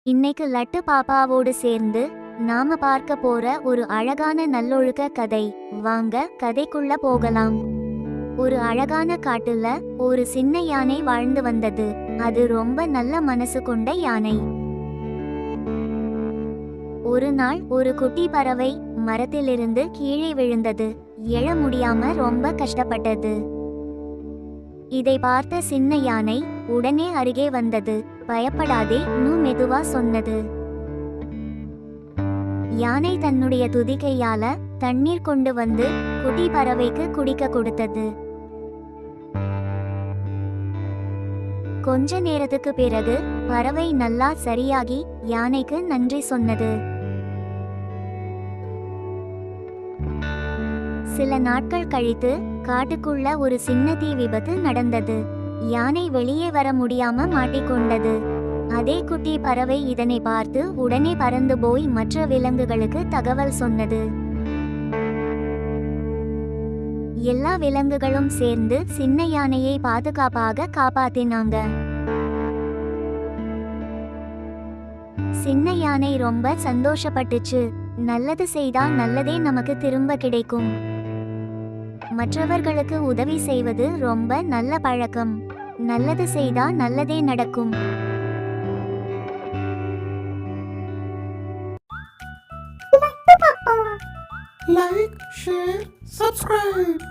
இன்னைக்கு லட்டு பாப்பாவோடு சேர்ந்து நாம பார்க்க போற ஒரு அழகான நல்லொழுக்க கதை. வாங்க கதைக்குள்ள போகலாம். ஒரு அழகான காட்டுல ஒரு சின்ன யானை வாழ்ந்து வந்தது. அது ரொம்ப நல்ல மனசு கொண்ட யானை. ஒரு நாள் ஒரு குட்டி பறவை மரத்திலிருந்து கீழே விழுந்தது. எழ முடியாம ரொம்ப கஷ்டப்பட்டது. இதை பார்த்த சின்ன யானை உடனே அருகே வந்தது. பயப்படாதே, மெதுவா சொன்னது. யானை தன்னுடைய துதிக்கையால தண்ணீர் கொண்டு வந்து குட்டி பறவைக்கு குடிக்க கொடுத்தது. கொஞ்ச நேரத்துக்கு பிறகு பறவை நல்லா சரியாகி யானைக்கு நன்றி சொன்னது. சில நாட்கள் கழித்து காட்டுக்குள்ள ஒரு சின்ன தீ விபத்து நடந்தது. யானை வெளியே வர முடியாம மாட்டிக்கொண்டது. அதே குட்டி பறவை இதனை பார்த்து உடனே பறந்து போய் மற்ற விலங்குகளுக்கு தகவல் சொன்னது. எல்லா விலங்குகளும் சேர்ந்து சின்ன யானையை பாதுகாப்பாக காப்பாத்தினாங்க. சின்ன யானை ரொம்ப சந்தோஷப்பட்டுச்சு. நல்லது செய்தா நல்லதே நமக்கு திரும்ப கிடைக்கும். மற்றவர்களுக்கு உதவி செய்வது ரொம்ப நல்ல பழக்கம். நல்லது செய்தா நல்லதே நடக்கும். Like, share, subscribe.